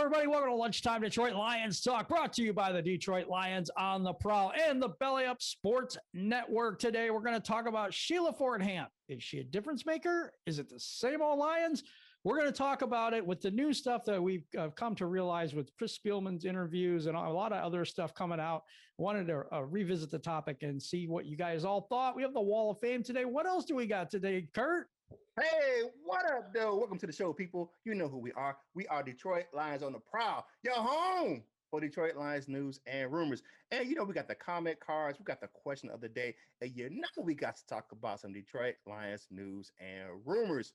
everybody. Welcome to Lunchtime Detroit Lions Talk, brought to you by the Detroit Lions on the Prowl and the Belly Up Sports Network. Today, we're going to talk about Sheila Hamp. Is she a difference maker? Is it the same old Lions? We're going to talk about it with the new stuff that we've come to realize with Chris Spielman's interviews and a lot of other stuff coming out. Wanted to revisit the topic and see what you guys all thought. We have the Wall of Fame today. What else do we got today, Curt? Hey, what up, though? Welcome to the show, people. You know who we are. We are Detroit Lions on the Prowl. Your home for Detroit Lions news and rumors. And you know, we got the comment cards. We got the question of the day. And you know, we got to talk about some Detroit Lions news and rumors.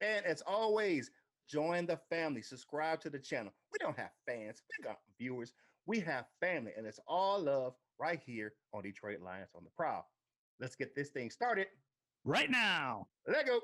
And as always, join the family. Subscribe to the channel. We don't have fans. We got viewers. We have family. And it's all love right here on Detroit Lions on the Prowl. Let's get this thing started right now. Let's go.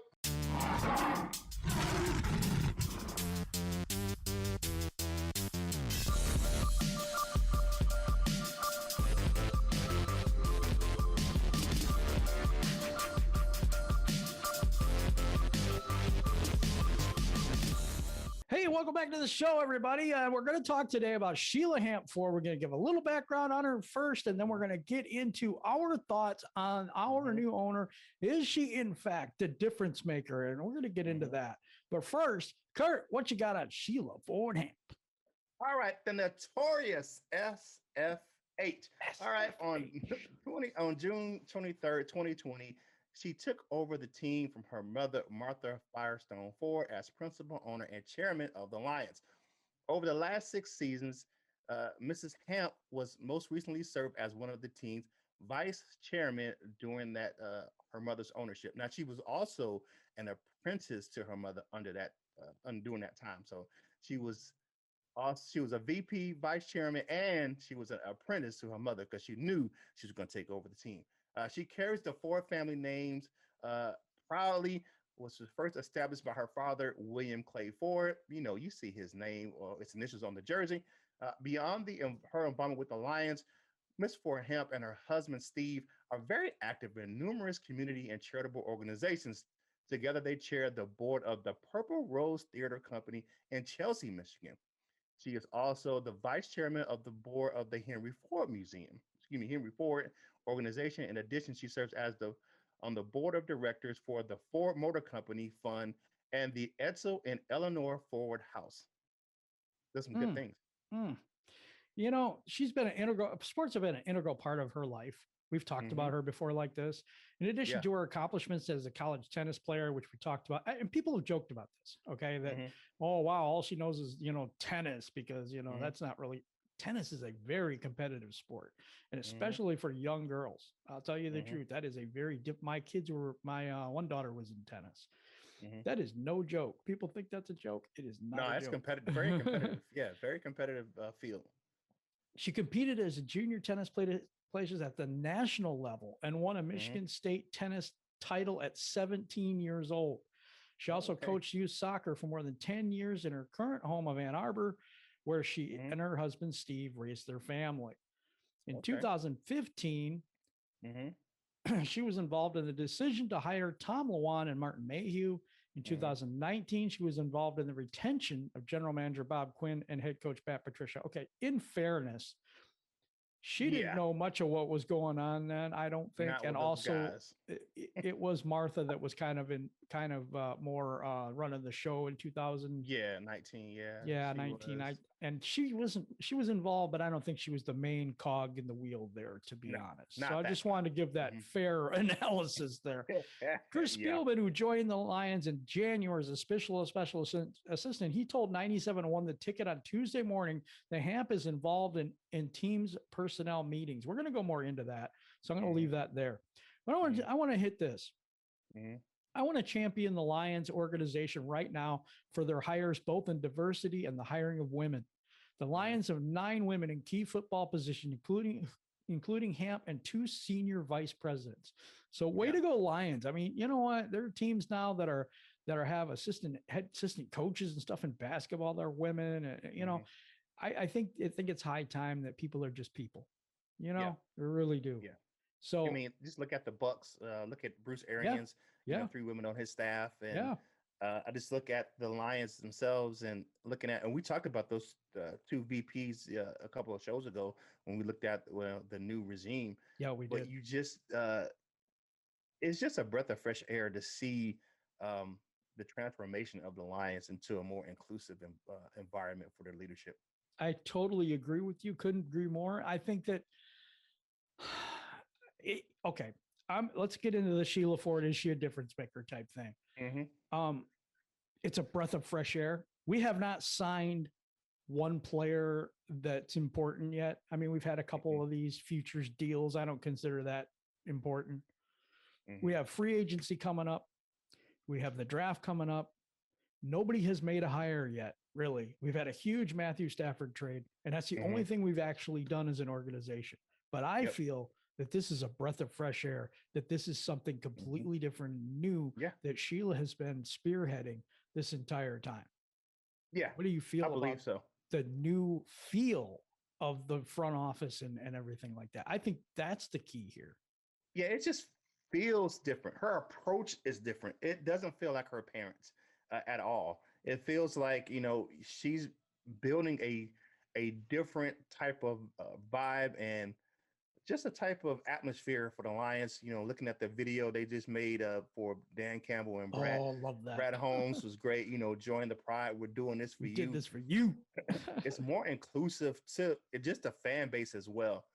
Hey, welcome back to the show, everybody. We're going to talk today about Sheila Hamp. We're going to give a little background on her first, and then we're going to get into our thoughts on our new owner. Is she, in fact, the difference maker? And we're going to get into that. But first, Curt, what you got on Sheila Hamp? All right, the notorious SF8. All right, on June 23rd, 2020, she took over the team from her mother, Martha Firestone Ford, as principal owner and chairman of the Lions. Over the last 6 seasons, Mrs. Hamp was most recently served as one of the team's vice chairman during that her mother's ownership. Now, she was also an apprentice to her mother during that time. So she was a VP, vice chairman, and she was an apprentice to her mother because she knew she was going to take over the team. She carries the Ford family names proudly. Was first established by her father, William Clay Ford. You know, you see his name or its initials on the jersey. Beyond her involvement with the Lions, Miss Ford Hamp and her husband, Steve, are very active in numerous community and charitable organizations. Together, they chair the board of the Purple Rose Theater Company in Chelsea, Michigan. She is also the vice chairman of the board of the Henry Ford organization. In addition, she serves as on the board of directors for the Ford Motor Company Fund and the Edsel and Eleanor Ford House. There's some good things. You know, sports have been an integral part of her life. We've talked about her before like this. In addition to her accomplishments as a college tennis player, which we talked about, and people have joked about this, okay, that, oh, wow, all she knows is, tennis, because, that's not really, tennis is a very competitive sport, and especially for young girls. I'll tell you the truth. That is a very my one daughter was in tennis. That is no joke. People think that's a joke. It is not. No, it's competitive, very competitive. Yeah, very competitive field. She competed as a junior tennis player at the national level and won a Michigan State tennis title at 17 years old. She also coached youth soccer for more than 10 years in her current home of Ann Arbor, where she and her husband, Steve, raised their family. In 2015, she was involved in the decision to hire Tom Lewan and Martin Mayhew. In 2019, she was involved in the retention of general manager Bob Quinn and head coach Pat Patricia. Okay, in fairness, she didn't know much of what was going on then, I don't think. And also, it was Martha that was kind of more running the show in 2000. Yeah, 19. Yeah, 19. And she was involved, but I don't think she was the main cog in the wheel there, to be honest. So I just wanted to give that fair analysis there. Chris Spielman, who joined the Lions in January as a special assistant, he told 97-1 The Ticket on Tuesday morning that Hamp is involved in teams personnel meetings. We're going to go more into that, so I'm going to leave that there. But I want to hit this. I want to champion the Lions organization right now for their hires, both in diversity and the hiring of women. The Lions have 9 women in key football positions, including Hamp and 2 senior vice presidents. So way to go, Lions. I mean, you know what? There are teams now that have assistant coaches and stuff in basketball. They're women. I think it's high time that people are just people. They really do. Yeah. So I mean, just look at the Bucks. Look at Bruce Arians. 3 women on his staff, and I just look at the Lions themselves and looking at, and we talked about those two VPs a couple of shows ago when we looked at the new regime. Yeah, we but did. you just it's just a breath of fresh air to see the transformation of the Lions into a more inclusive environment for their leadership. I totally agree with you. Couldn't agree more. I think that, okay, let's get into the Sheila Ford. Is she a difference maker type thing? Mm-hmm. It's a breath of fresh air. We have not signed one player that's important yet. I mean, we've had a couple of these futures deals. I don't consider that important. Mm-hmm. We have free agency coming up. We have the draft coming up. Nobody has made a hire yet, really. We've had a huge Matthew Stafford trade, and that's the only thing we've actually done as an organization. But I feel that this is a breath of fresh air, that this is something completely different, new, that Sheila has been spearheading this entire time. Yeah. What do you feel about so. the new feel of the front office and everything like that? I think that's the key here. Yeah, it just feels different. Her approach is different. It doesn't feel like her parents at all. It feels like, she's building a different type of vibe and just a type of atmosphere for the Lions. Looking at the video they just made for Dan Campbell and Brad. Oh, love that. Brad Holmes was great. Join the pride. We're doing this for you. Did this for you. It's more inclusive to just a fan base as well.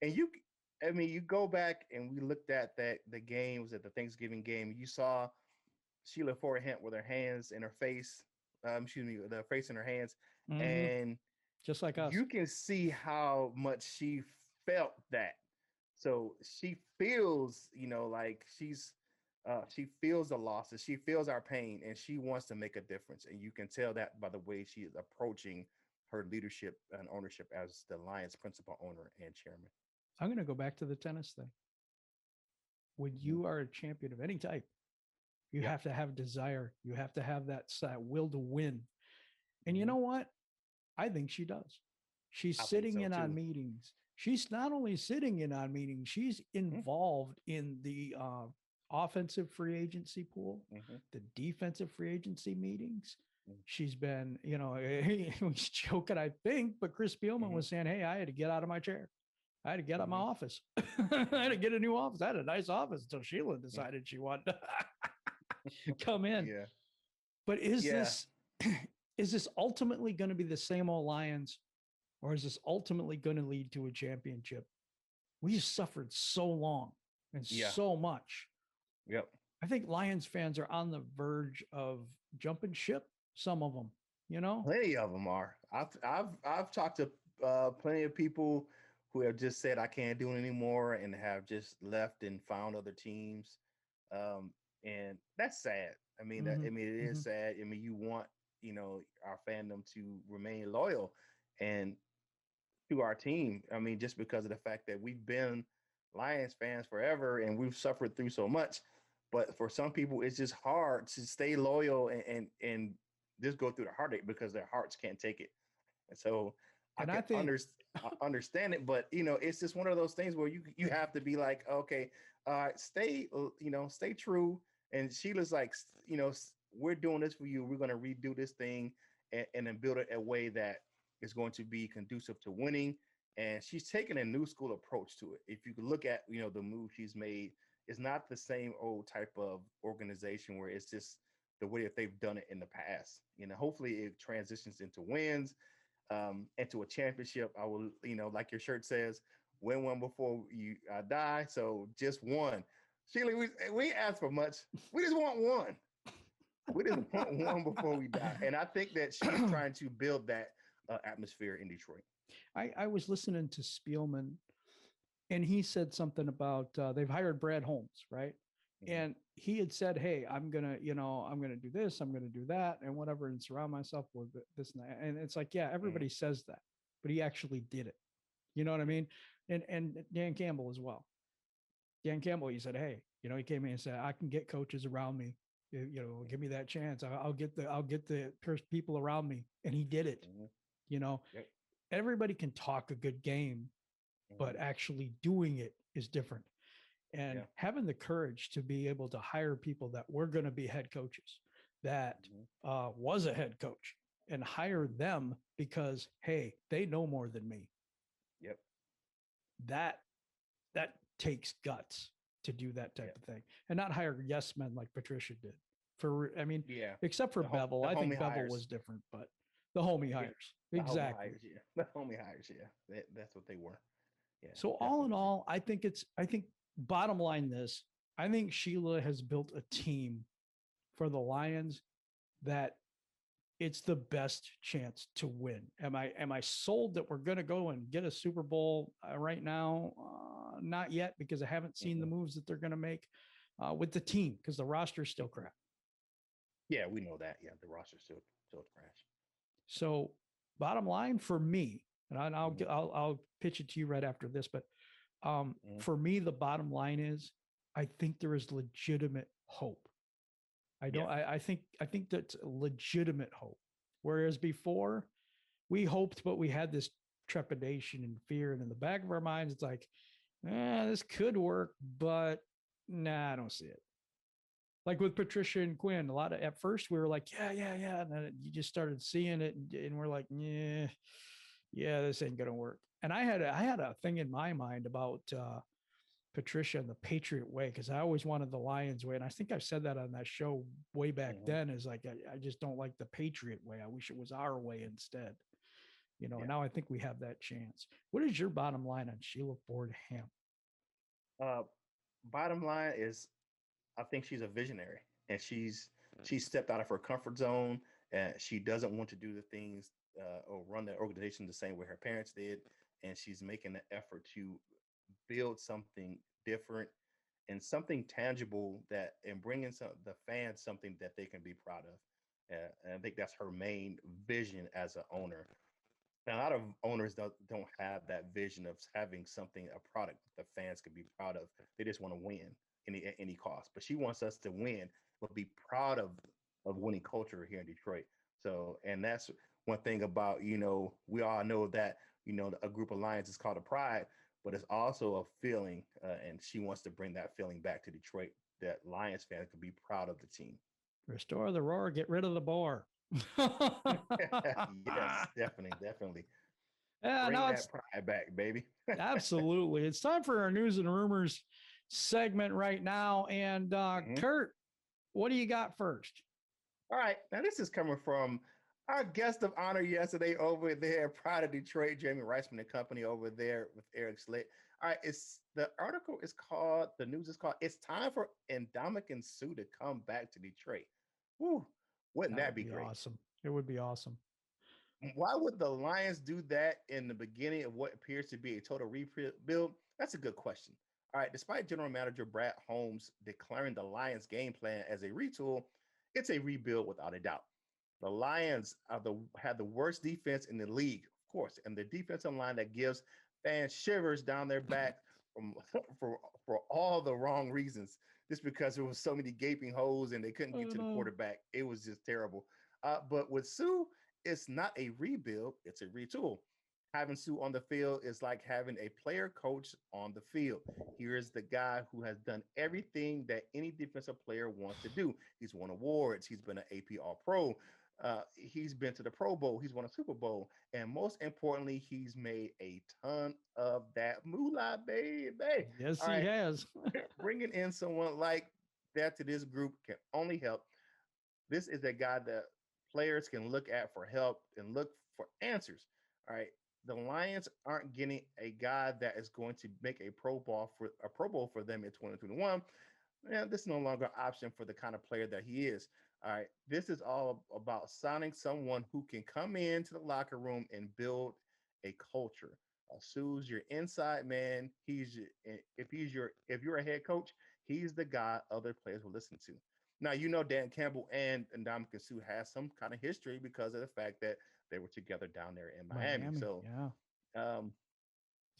And you go back and we looked at the games at the Thanksgiving game. You saw Sheila Ford Hamp with her hands in her face. The face in her hands. Mm-hmm. And just like us, you can see how much she felt that. So she feels, like she feels the losses. She feels our pain, and she wants to make a difference. And you can tell that by the way she is approaching her leadership and ownership as the Lions principal owner and chairman. I'm going to go back to the tennis thing. When you are a champion of any type, you have to have desire. You have to have that will to win. And you know what? I think she does. She's sitting in on meetings. She's not only sitting in on meetings, she's involved in the offensive free agency pool, the defensive free agency meetings. She's been, he was joking, I think, but Chris Spielman was saying, hey, I had to get out of my chair. I had to get out of my office. I had to get a new office. I had a nice office until Sheila decided she wanted to come in. Yeah. But is this ultimately going to be the same old Lions, or is this ultimately going to lead to a championship? We suffered so long and so much. Yep. I think Lions fans are on the verge of jumping ship. Some of them, Plenty of them are. I've talked to plenty of people who have just said I can't do it anymore and have just left and found other teams. And that's sad. I mean, it is sad. I mean, you want, our fandom to remain loyal and to our team. I mean, just because of the fact that we've been Lions fans forever and we've suffered through so much. But for some people, it's just hard to stay loyal and just go through the heartache because their hearts can't take it. And so I understand it, but it's just one of those things where you have to be like, okay, stay true. And Sheila's like, we're doing this for you. We're going to redo this thing and then build it a way that is going to be conducive to winning. And she's taken a new school approach to it. If you could look at, the move she's made, it's not the same old type of organization where it's just the way that they've done it in the past. Hopefully it transitions into wins, into a championship. I will, like your shirt says, win one before you die. So just one. Sheila, we asked for much. We just want one. We just want one before we die. And I think that she's trying to build that atmosphere in Detroit. I was listening to Spielman, and he said something about they've hired Brad Holmes, right? And he had said, hey, I'm going to do this, I'm going to do that and whatever, and surround myself with this and that. And it's like, yeah, everybody says that, but he actually did it. You know what I mean? And Dan Campbell as well. Dan Campbell, he said, hey, he came in and said, I can get coaches around me. Give me that chance. I'll get the people around me. And he did it. Everybody can talk a good game, but actually doing it is different. And having the courage to be able to hire people that were going to be head coaches, that was a head coach and hire them because, hey, they know more than me. Yep. That takes guts to do that type of thing, and not hire yes men like Patricia did. Except for Bevel. I think Bevel was different, but the homie hires. Exactly. The homie hires. That's what they were. Yeah. So all in all, I think bottom line this, I think Sheila has built a team for the Lions that it's the best chance to win. Am I sold that we're going to go and get a Super Bowl right now? Not yet, because I haven't seen the moves that they're going to make with the team, because the roster is still crap. Yeah, we know that. Yeah, the roster's still trash. So bottom line for me, and I'll pitch it to you right after this, but for me, the bottom line is I think there is legitimate hope. I think that's legitimate hope. Whereas before we hoped, but we had this trepidation and fear. And in the back of our minds, it's like, this could work, but nah, I don't see it. Like with Patricia and Quinn, at first we were like, yeah. And then you just started seeing it and we're like, yeah, this ain't going to work. And I had a thing in my mind about Patricia and the Patriot way, because I always wanted the Lions way. And I think I've said that on that show way back then, is like, I just don't like the Patriot way. I wish it was our way instead. Now I think we have that chance. What is your bottom line on Sheila Ford Hamp? Bottom line is, I think she's a visionary, and she stepped out of her comfort zone, and she doesn't want to do the things or run the organization the same way her parents did. And she's making the effort to build something different and something tangible and bringing the fans something that they can be proud of. And I think that's her main vision as an owner. And a lot of owners don't have that vision of having a product that the fans can be proud of. They just want to win at any cost. But she wants us to win, but be proud of winning culture here in Detroit. So, and that's one thing about, we all know that, a group of Lions is called a pride, but it's also a feeling. And she wants to bring that feeling back to Detroit, that Lions fans can be proud of the team. Restore the roar, get rid of the bore. Yes, definitely. Yeah, bring that pride back, baby. Absolutely. It's time for our news and rumors segment right now. And Curt, what do you got first? All right. Now, this is coming from our guest of honor yesterday over there, Pride of Detroit, Jamie Reisman and company over there with Eric Slick. All right. The news is called, "It's time for Ndamukong Suh to come back to Detroit." Woo. Wouldn't that be great? Awesome. It would be awesome. Why would the Lions do that in the beginning of what appears to be a total rebuild? That's a good question. All right. Despite General Manager Brad Holmes declaring the Lions game plan as a retool, it's a rebuild without a doubt. The Lions had the worst defense in the league, of course, and the defensive line that gives fans shivers down their back for all the wrong reasons. Just because there was so many gaping holes and they couldn't get to the quarterback. It was just terrible. But with Suh, it's not a rebuild, it's a retool. Having Suh on the field is like having a player coach on the field. Here is the guy who has done everything that any defensive player wants to do. He's won awards. He's been an AP All-Pro. He's been to the Pro Bowl. He's won a Super Bowl. And most importantly, he's made a ton of that moolah, baby. Yes, he has. Bringing in someone like that to this group can only help. This is a guy that players can look at for help and look for answers. All right. The Lions aren't getting a guy that is going to make a Pro Bowl for them in 2021. And this is no longer an option for the kind of player that he is. All right. This is all about signing someone who can come into the locker room and build a culture. Suh's your inside man. If you're a head coach, he's the guy other players will listen to. Now, Dan Campbell and Ndamukong Suh has some kind of history because of the fact that they were together down there in Miami. So, yeah.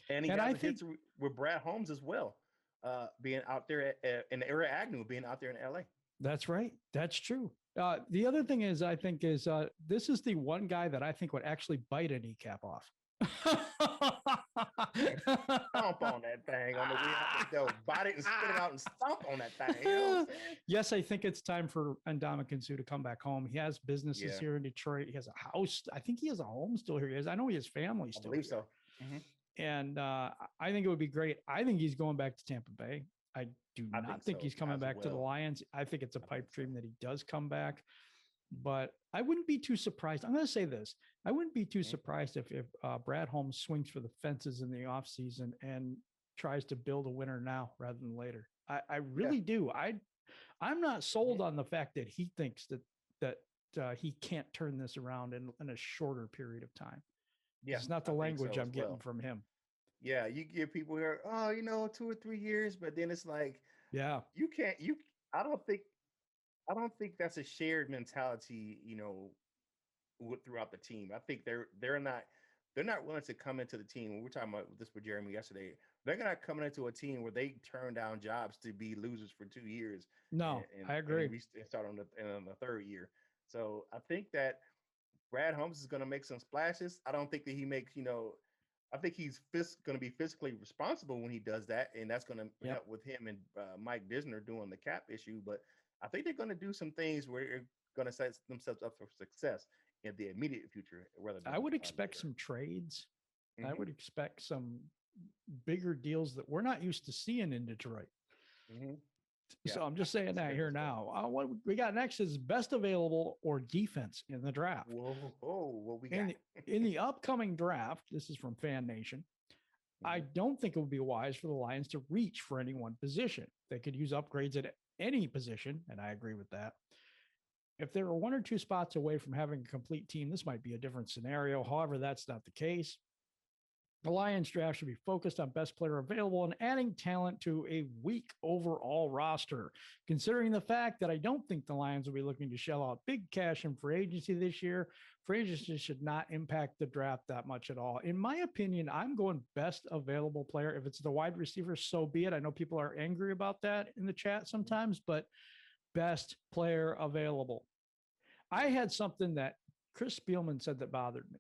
And he has a history with Brad Holmes as well, being out there in the area Agnew, being out there in LA. That's right. That's true. The other thing is, I think this is the one guy that I think would actually bite a kneecap off. Stomp on that thing on the way out the door. Bite it and spit it out and stomp on that thing. You know what I'm saying? Yes, I think it's time for Ndamukong Suh to come back home. He has businesses here in Detroit. He has a house. I think he has a home still here. I know he has family still. I believe here. So. Mm-hmm. And I think it would be great. I think he's going back to Tampa Bay. I do not think he's coming back to the Lions. I think it's a pipe dream that he does come back. But I wouldn't be too surprised. I'm going to say this. I wouldn't be too surprised if Brad Holmes swings for the fences in the offseason and tries to build a winner now rather than later. I really do. I'm not sold on the fact that he thinks that he can't turn this around in a shorter period of time. Yeah, it's not the language I'm getting from him. Yeah, you get people here, 2 or 3 years, but then it's like, you can't. I don't think that's a shared mentality, throughout the team. I think they're not willing to come into the team. We were talking about this with Jeremy yesterday. They're not coming into a team where they turn down jobs to be losers for 2 years. No, I agree. And start on the third year. So I think that Brad Holmes is going to make some splashes. I don't think that he makes, I think he's going to be physically responsible when he does that. And that's going to help with him and Mike Disner doing the cap issue. But I think they're going to do some things where they're going to set themselves up for success in the immediate future. I would expect some trades. Mm-hmm. I would expect some bigger deals that we're not used to seeing in Detroit. Mm-hmm. So I'm just saying that here now. What we got next is best available or defense in the draft. What we got? In the upcoming draft, this is from Fan Nation. Mm-hmm. I don't think it would be wise for the Lions to reach for any one position. They could use upgrades at any position, and I agree with that. If there are 1 or 2 spots away from having a complete team, this might be a different scenario. However, that's not the case. The Lions draft should be focused on best player available and adding talent to a weak overall roster. Considering the fact that I don't think the Lions will be looking to shell out big cash in free agency this year, free agency should not impact the draft that much at all. In my opinion, I'm going best available player. If it's the wide receiver, so be it. I know people are angry about that in the chat sometimes, but best player available. I had something that Chris Spielman said that bothered me.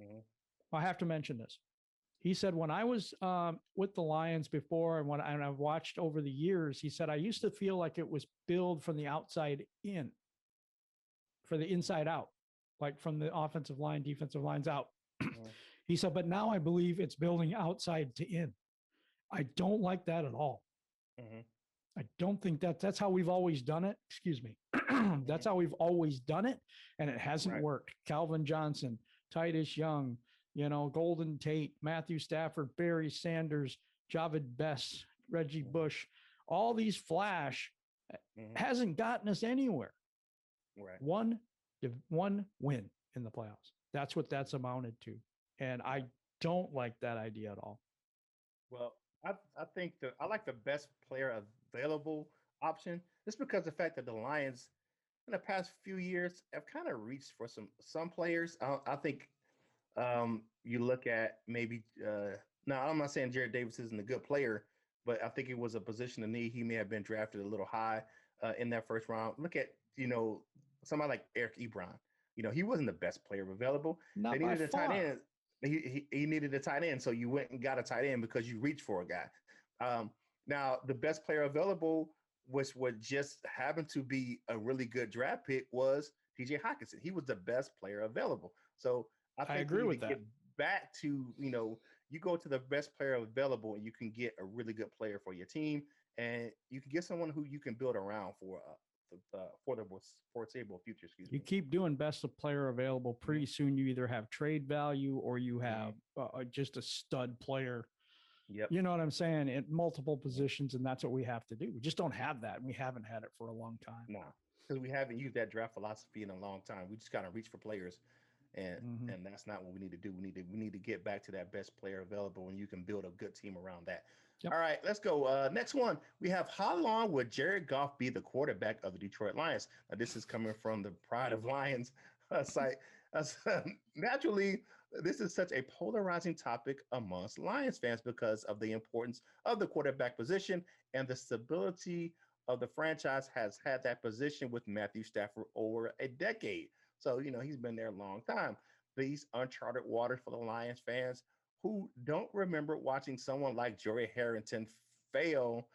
Mm-hmm. I have to mention this. He said, when I was with the Lions before and I've watched over the years, he said, I used to feel like it was built from the outside in, for the inside out, like from the offensive line, defensive lines out. Mm-hmm. He said, but now I believe it's building outside to in. I don't like that at all. Mm-hmm. I don't think that's how we've always done it. Excuse me. That's how we've always done it. And it hasn't worked. Calvin Johnson, Titus Young, Golden Tate, Matthew Stafford, Barry Sanders, Javid Best, Reggie Bush, all these flash hasn't gotten us anywhere. Right. One win in the playoffs. That's what that's amounted to. And I don't like that idea at all. Well, I think I like the best player available option just because of the fact that the Lions in the past few years have kind of reached for some players. I think you look at maybe now I'm not saying Jared Davis isn't a good player, but I think it was a position of need. He may have been drafted a little high in that first round. Look at somebody like Eric Ebron. He wasn't the best player available. Not they needed a tight end. He needed a tight end, so you went and got a tight end because you reached for a guy. Now the best player available, which would just happen to be a really good draft pick, was TJ Hockenson. He was the best player available. So I agree with that. Get back to, you go to the best player available and you can get a really good player for your team, and you can get someone who you can build around for the foreseeable future. You keep doing best player available. Pretty soon you either have trade value or you have just a stud player. Yep. You know what I'm saying? At multiple positions, and that's what we have to do. We just don't have that, and we haven't had it for a long time. No, because we haven't used that draft philosophy in a long time. We just got to reach for players. And that's not what we need to do. We need to get back to that best player available, and you can build a good team around that. Yep. All right, let's go. Next one, we have how long would Jared Goff be the quarterback of the Detroit Lions? Now, this is coming from the Pride of Lions site. Naturally, this is such a polarizing topic amongst Lions fans because of the importance of the quarterback position and the stability of the franchise has had that position with Matthew Stafford over a decade. So, he's been there a long time. these uncharted waters for the Lions fans who don't remember watching someone like Joey Harrington fail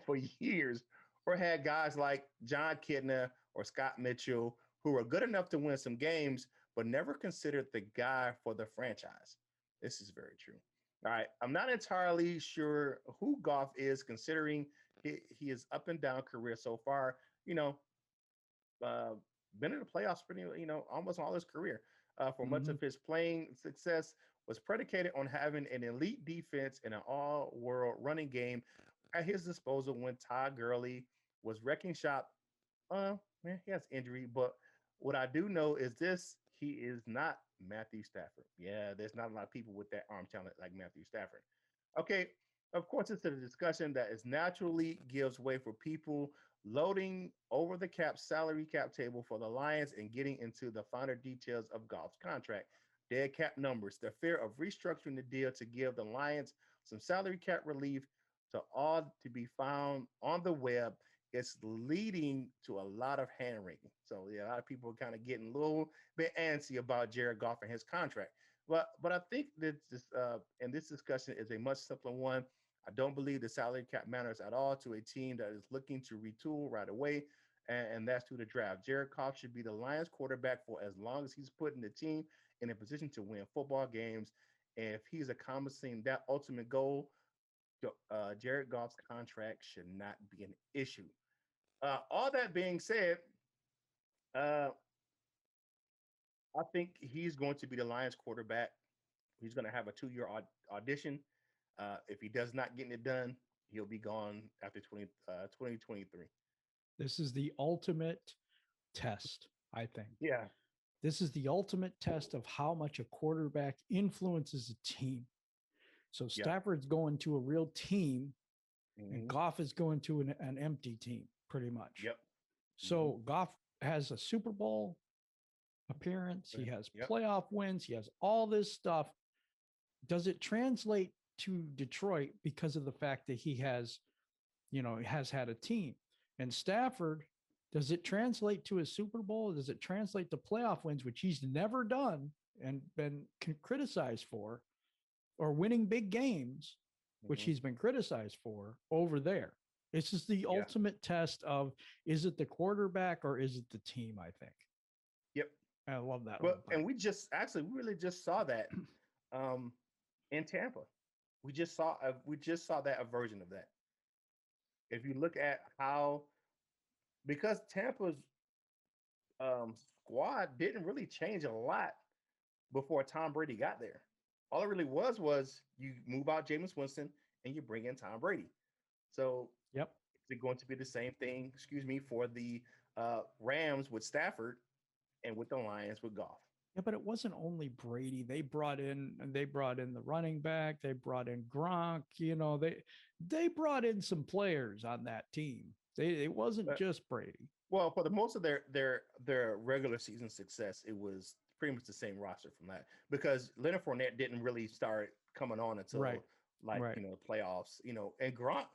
for years, or had guys like John Kidna or Scott Mitchell who were good enough to win some games, but never considered the guy for the franchise. This is very true. All right. I'm not entirely sure who Goff is, considering his up and down career so far. You know, uh, been in the playoffs pretty, almost all his career. For much of his playing success was predicated on having an elite defense and an all-world running game at his disposal when Todd Gurley was wrecking shop. Man, he has injury, but what I do know is this: he is not Matthew Stafford. Yeah, there's not a lot of people with that arm talent like Matthew Stafford. Okay, of course, it's a discussion that is naturally gives way for people loading over the cap salary cap table for the Lions and getting into the finer details of Goff's contract. Dead cap numbers, the fear of restructuring the deal to give the Lions some salary cap relief to all to be found on the web. It's leading to a lot of hand wringing. So yeah, a lot of people are kind of getting a little bit antsy about Jared Goff and his contract. But I think that this and this discussion is a much simpler one. I don't believe the salary cap matters at all to a team that is looking to retool right away, and that's through the draft. Jared Goff should be the Lions quarterback for as long as he's putting the team in a position to win football games. And if he's accomplishing that ultimate goal, Jared Goff's contract should not be an issue. All that being said, uh, I think he's going to be the Lions quarterback. He's going to have a 2-year audition. If he does not get it done, he'll be gone after 2023. This is the ultimate test, I think. Yeah. This is the ultimate test of how much a quarterback influences a team. So Stafford's going to a real team, and Goff is going to an empty team, pretty much. Yep. So Goff has a Super Bowl appearance. He has playoff wins. He has all this stuff. Does it translate to Detroit because of the fact that he has had a team? And Stafford, does it translate to a Super Bowl? Does it translate to playoff wins, which he's never done and been criticized for, or winning big games, which he's been criticized for over there? This is the ultimate test of, is it the quarterback or is it the team, I think. Yep. I love that. Well, and we really just saw that in Tampa. We just saw that a version of that. If you look at how, because Tampa's squad didn't really change a lot before Tom Brady got there. All it really was you move out Jameis Winston and you bring in Tom Brady. So is it going to be the same thing, for the Rams with Stafford and with the Lions with Goff? Yeah, but it wasn't only Brady. They brought in the running back. They brought in Gronk. They brought in some players on that team. It wasn't just Brady. Well, for the most of their regular season success, it was pretty much the same roster from that, because Leonard Fournette didn't really start coming on until playoffs. And Gronk.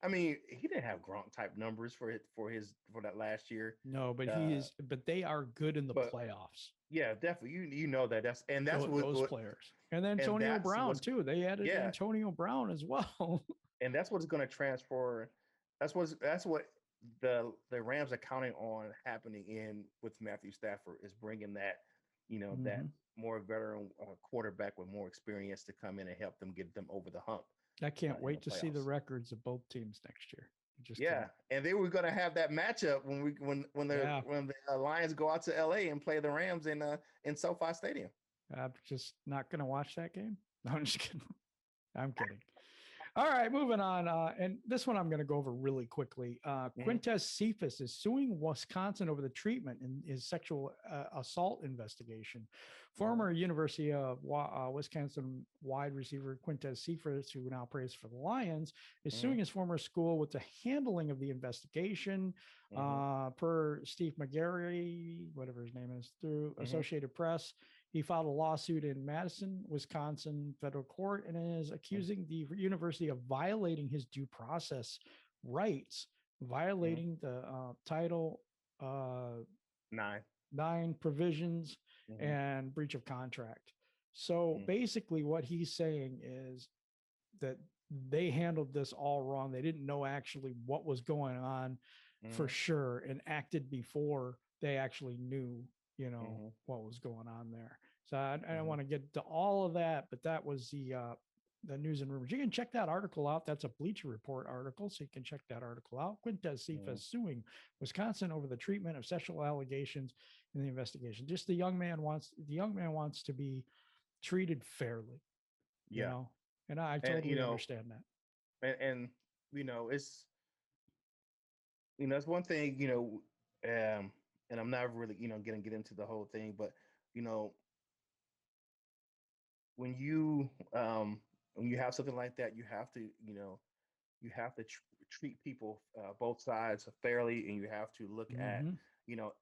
I mean, he didn't have Gronk type numbers for that last year. No, but but they are good in the playoffs. Yeah, definitely. You know that's those players. And then Antonio Brown too. They added Antonio Brown as well. And that's what's going to transfer. That's what the Rams are counting on happening with Matthew Stafford, is bringing that that more veteran quarterback with more experience to come in and help them get them over the hump. I can't wait to see the records of both teams next year. And then we're going to have that matchup when the Lions go out to LA and play the Rams in SoFi Stadium. I'm just not going to watch that game. No, I'm just kidding. I'm kidding. All right, moving on. And this one I'm going to go over really quickly. Quintez Cephus is suing Wisconsin over the treatment in his sexual assault investigation. Former University of Wisconsin wide receiver Quintez Cephus, who now plays for the Lions, is suing his former school with the handling of the investigation. Per Steve McGarry, whatever his name is, through Associated Press. He filed a lawsuit in Madison, Wisconsin federal court, and is accusing the university of violating his due process rights, violating the Title 9 provisions and breach of contract. So basically what he's saying is that they handled this all wrong. They didn't know actually what was going on for sure and acted before they actually knew, what was going on there. So I don't want to get to all of that, but that was the news and rumors. You can check that article out. That's a Bleacher Report article, so you can check that article out. Quintez Cephus suing Wisconsin over the treatment of sexual allegations in the investigation. Just the young man wants to be treated fairly. You know, and I totally understand that. And it's it's one thing, and I'm not really gonna get into the whole thing, but when you have something like that, you have to treat people both sides fairly, and you have to look at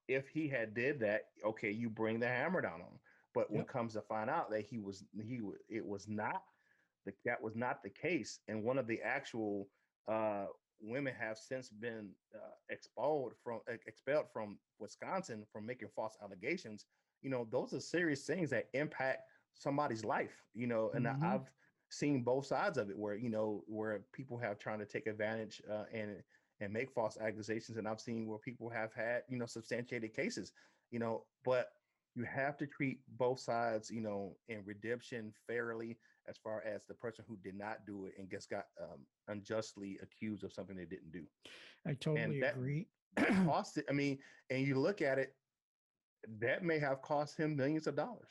if he had did that, okay, you bring the hammer down on him. But when it comes to find out that that was not the case, and one of the actual women have since been expelled from Wisconsin for making false allegations. Those are serious things that impact somebody's life. And I've seen both sides of it, where people have trying to take advantage and make false accusations, and I've seen where people have had substantiated cases. But you have to treat both sides, in redemption fairly, as far as the person who did not do it and got unjustly accused of something they didn't do. I totally agree. That cost it. I mean, and you look at it, that may have cost him millions of dollars.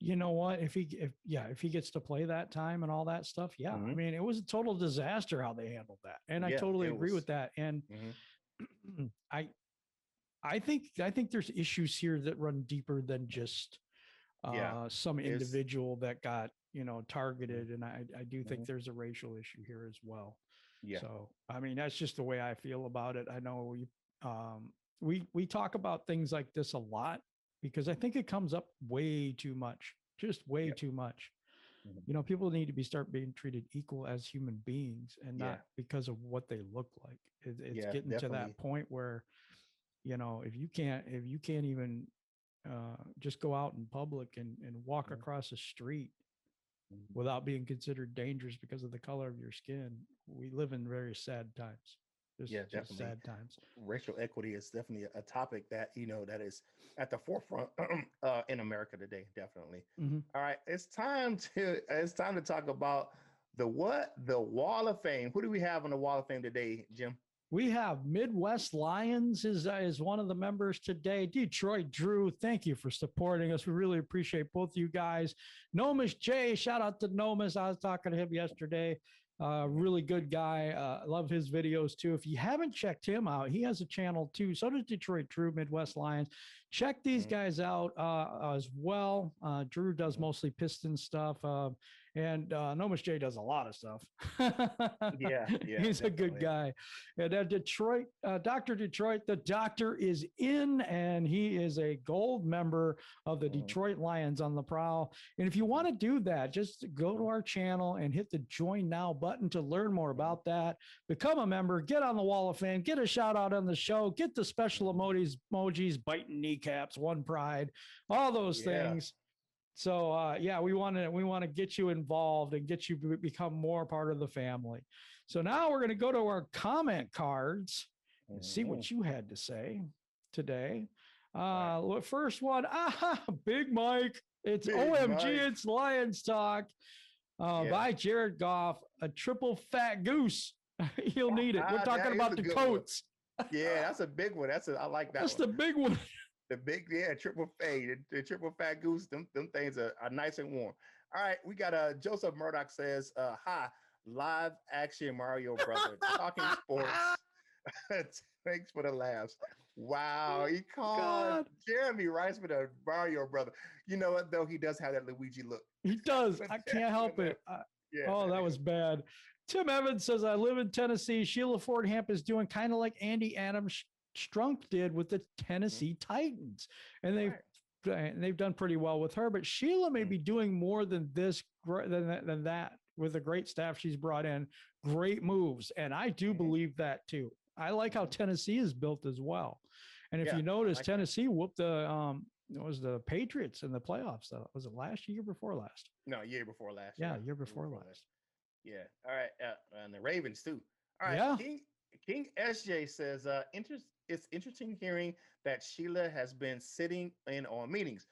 You know what? If he gets to play that time and all that stuff, I mean, it was a total disaster how they handled that, and I totally agree with that. And I think there's issues here that run deeper than just some individual that got targeted, and I do think there's a racial issue here as well. Yeah. So I mean, that's just the way I feel about it. I know we talk about things like this a lot because I think it comes up way too much, just way too much. People need to start being treated equal as human beings and not because of what they look like. It's getting definitely to that point where if you can't even just go out in public and walk across the street without being considered dangerous because of the color of your skin, we live in very sad times. Just sad times. Racial equity is definitely a topic that that is at the forefront in America today. Definitely. All right, it's time to talk about the Wall of Fame. Who do we have on the Wall of Fame today, Jim? We have Midwest Lions is one of the members today. Detroit Drew, thank you for supporting us. We really appreciate both you guys. Nomis J, shout out to Nomis. I was talking to him yesterday. Really good guy. Love his videos too. If you haven't checked him out, he has a channel too. So does Detroit Drew, Midwest Lions. Check these guys out as well. Drew does mostly Piston stuff. And Nomis J does a lot of stuff. He's definitely a good guy. And Detroit, Dr. Detroit, the doctor is in, and he is a gold member of the Detroit Lions on the Prowl. And if you want to do that, just go to our channel and hit the join now button to learn more about that. Become a member, get on the Wall of Fame, get a shout out on the show, get the special emojis, biting kneecaps, one pride, all those things. So we want to get you involved and get you to become more part of the family. So now we're going to go to our comment cards and see what you had to say today. First one, Big Mike. It's Big OMG, Mike. It's Lions Talk by Jared Goff, a triple fat goose. He'll need it. We're talking about the coats. Yeah, that's a big one. I like that. That's the big one. The big, triple fade, the triple fat goose, them things are nice and warm. All right, we got Joseph Murdoch says, hi, live action Mario Brother, talking sports. Thanks for the laughs. Wow, he called Jeremy Riceman a Mario Brother. You know what, though? He does have that Luigi look. He does. I can't help it. That was bad. Tim Evans says, I live in Tennessee. Sheila Ford Hamp is doing kind of like Andy Adams Strunk did with the Tennessee Titans, and they've done pretty well with her. But Sheila may be doing more than this, than that with the great staff she's brought in. Great moves, and I do believe that too. I like how Tennessee is built as well. And if you notice, Tennessee whooped the It was the Patriots in the playoffs. Was it last year before last? No, year before last. Yeah, year before last. Yeah. All right. And the Ravens too. All right. Yeah. King SJ says, it's interesting hearing that Sheila has been sitting in on meetings.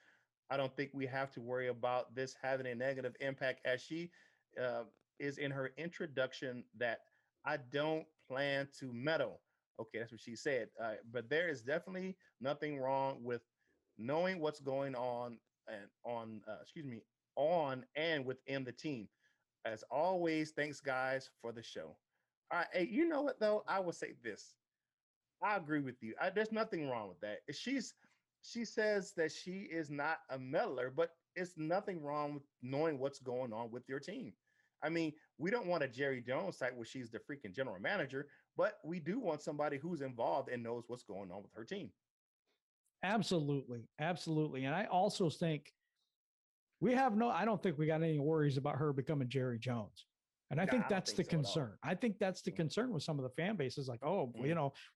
I don't think we have to worry about this having a negative impact, as she is in her introduction that I don't plan to meddle. Okay, that's what she said. But there is definitely nothing wrong with knowing what's going on and on and within the team. As always, thanks guys for the show. All right, hey, you know what though? I will say this. I agree with you. There's nothing wrong with that. She says that she is not a meddler, but it's nothing wrong with knowing what's going on with your team. I mean, we don't want a Jerry Jones type where she's the freaking general manager, but we do want somebody who's involved and knows what's going on with her team. Absolutely. Absolutely. And I also think I don't think we got any worries about her becoming Jerry Jones. And I think that's the concern. I think that's the concern with some of the fan bases, like, oh,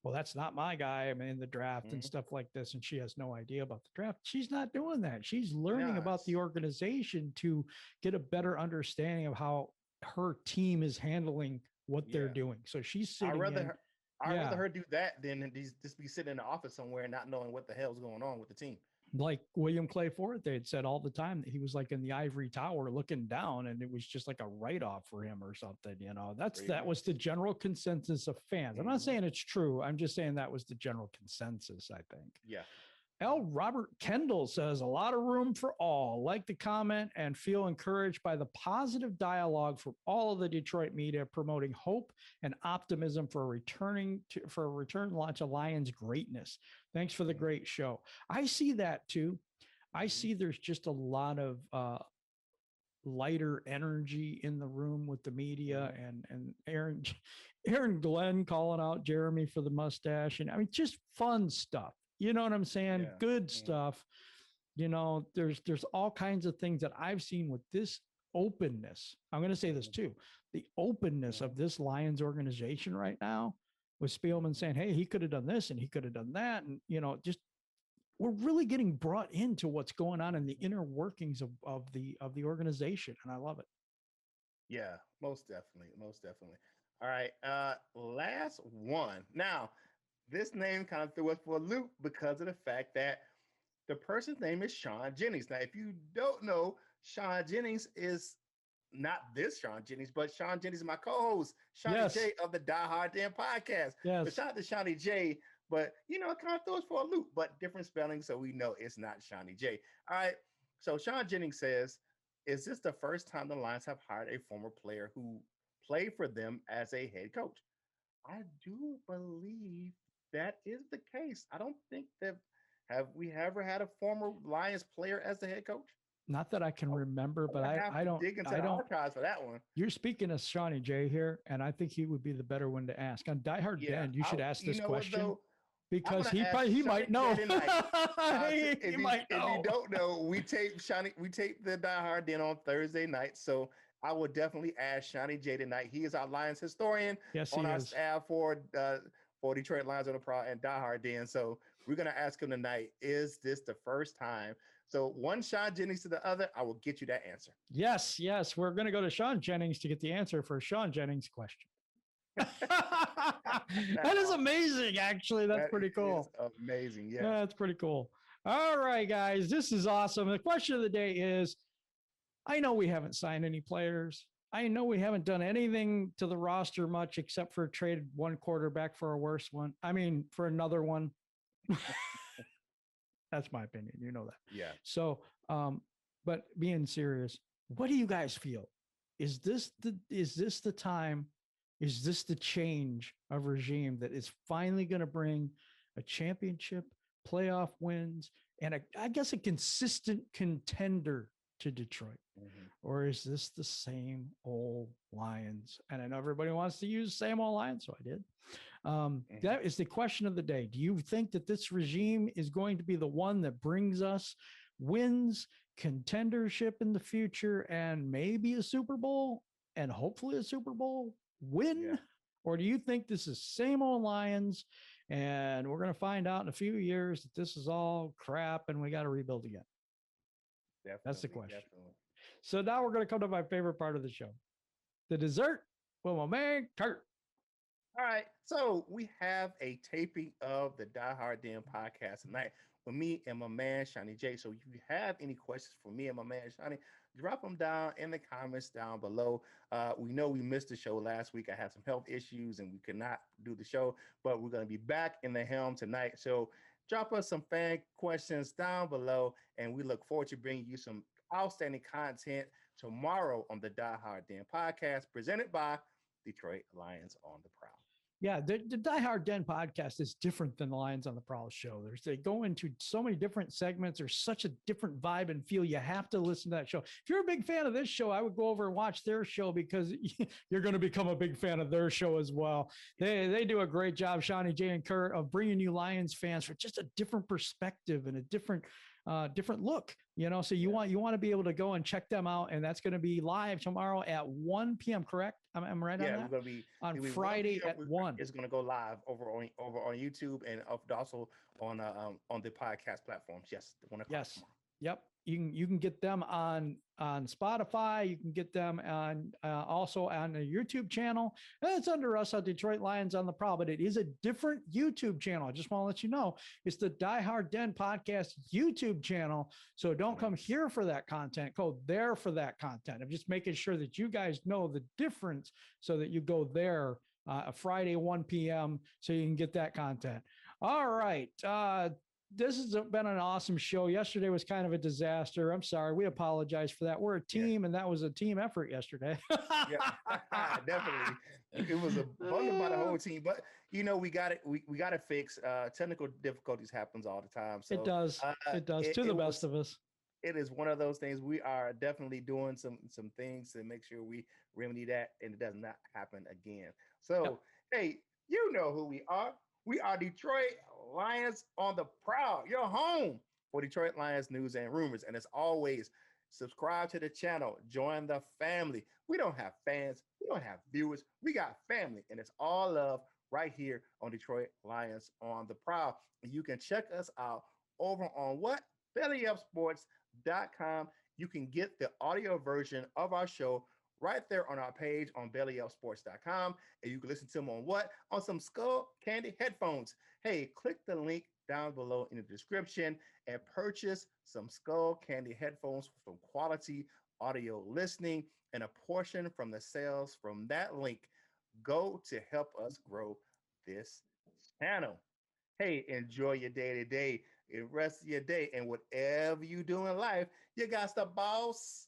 well, that's not my guy. I'm in the draft and stuff like this. And she has no idea about the draft. She's not doing that. She's learning about the organization to get a better understanding of how her team is handling what they're doing. So she's sitting I'd rather her do that than just be sitting in the office somewhere and not knowing what the hell's going on with the team. Like William Clay Ford, they had said all the time that he was like in the ivory tower looking down, and it was just like a write-off for him or something. That was the general consensus of fans. I'm not saying it's true. I'm just saying that was the general consensus, I think. Yeah. Robert Kendall says, a lot of room for all. Like the comment and feel encouraged by the positive dialogue from all of the Detroit media promoting hope and optimism for a return launch of Lions greatness. Thanks for the great show. I see that too. I see there's just a lot of lighter energy in the room with the media and Aaron Glenn calling out Jeremy for the mustache. And I mean, just fun stuff. You know what I'm saying? Yeah. Good stuff. There's all kinds of things that I've seen with this openness. I'm going to say this too. The openness of this Lions organization right now with Spielman saying, hey, he could have done this and he could have done that. And, just we're really getting brought into what's going on in the inner workings of the organization. And I love it. Yeah, most definitely. Most definitely. All right. Last one. Now, this name kind of threw us for a loop because of the fact that the person's name is Sean Jennings. Now, if you don't know, Sean Jennings is not this Sean Jennings, but Sean Jennings is my co-host, Shawnee J of the Die Hard Den podcast. Yes. So shout out to Shawnee J, but it kind of throws for a loop, but different spelling, so we know it's not Shawnee J. All right. So Sean Jennings says, is this the first time the Lions have hired a former player who played for them as a head coach? I do believe that is the case. I don't think that have we ever had a former Lions player as the head coach? Not that I can remember, but I don't dig into the archives for that one. You're speaking of Shawnee J here, and I think he would be the better one to ask. On Die Hard Den, you should ask this question because he might know. If you don't know, we tape the Die Hard Den on Thursday night. So I would definitely ask Shawnee J tonight. He is our Lions historian on our staff for Detroit Lions on the Prowl and Die Hard Den. So we're going to ask him tonight, is this the first time? So one Sean Jennings to the other, I will get you that answer. Yes. We're going to go to Sean Jennings to get the answer for Sean Jennings' question. That is amazing, actually. That's pretty cool. Amazing, yeah. That's pretty cool. All right, guys, this is awesome. The question of the day is, I know we haven't signed any players. I know we haven't done anything to the roster much except for trade one quarterback for a worse one. I mean, for another one. That's my opinion. You know that. Yeah. So, but being serious, what do you guys feel? Is this the time? Is this the change of regime that is finally going to bring a championship, playoff wins, and I guess a consistent contender to Detroit? Or is this the same old Lions? And I know everybody wants to use same old Lions, so I did. That is the question of the day. Do you think that this regime is going to be the one that brings us wins, contendership in the future, and maybe a Super Bowl, and hopefully a Super Bowl win? Yeah. Or do you think this is same old Lions And we're going to find out in a few years that this is all crap and we got to rebuild again. Definitely, that's the question. Definitely. So now we're going to come to my favorite part of the show, the dessert with my man Curt. All right, so we have a taping of the Die Hard Den podcast tonight with me and my man Shawnee J. So if you have any questions for me and my man Shawnee, drop them down in the comments down below. We know we missed the show last week. I had some health issues and we could not do the show, but we're going to be back in the helm tonight. So drop us some fan questions down below, and we look forward to bringing you some outstanding content tomorrow on the Die Hard Den podcast presented by Detroit Lions on the Prowl. Yeah, the Die Hard Den podcast is different than the Lions on the Prowl show. They go into so many different segments. There's such a different vibe and feel. You have to listen to that show. If you're a big fan of this show, I would go over and watch their show because you're going to become a big fan of their show as well. They do a great job, Shawnee J and Curt, of bringing you Lions fans for just a different perspective and a different look, so you want to be able to go and check them out, and that's going to be live tomorrow at 1 p.m. correct? I'm right on that? We're going to be on Friday at 1. It's going to go live over on YouTube and also on the podcast platforms. Yes, the 1 o'clock tomorrow. Yep. You can get them on Spotify. You can get them on also on the YouTube channel. It's under us on Detroit Lions on the Prowl, but it is a different YouTube channel. I just want to let you know it's the Die Hard Den podcast YouTube channel. So don't come here for that content. Go there for that content. I'm just making sure that you guys know the difference so that you go there Friday 1 p.m. so you can get that content. All right. This has been an awesome show. Yesterday was kind of a disaster. I'm sorry. We apologize for that. We're a team, and that was a team effort yesterday. Yeah, definitely. It was a bundle by the whole team, but we got it. We got it fixed. Technical difficulties happens all the time. So it does. It does to the best of us. It is one of those things. We are definitely doing some things to make sure we remedy that and it does not happen again. So, Hey, you know who we are. We are Detroit Lions on the Prowl, your home for Detroit Lions news and rumors. And as always, subscribe to the channel, join the family. We don't have fans, we don't have viewers, we got family, and it's all love right here on Detroit Lions on the Prowl. And you can check us out over on what? BellyUpSports.com. You can get the audio version of our show right there on our page on BellyUpSports.com. And you can listen to them on what? On some Skull Candy headphones. Hey, click the link down below in the description and purchase some Skull Candy headphones for some quality audio listening, and a portion from the sales from that link go to help us grow this channel. Hey, enjoy your day today, the rest of your day, and whatever you do in life, you got to boss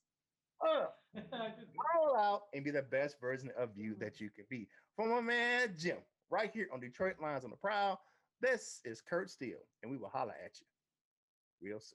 up, roll out, and be the best version of you that you can be. From my man Jim, right here on Detroit Lions on the Prowl, this is Curt Steele, and we will holler at you real soon.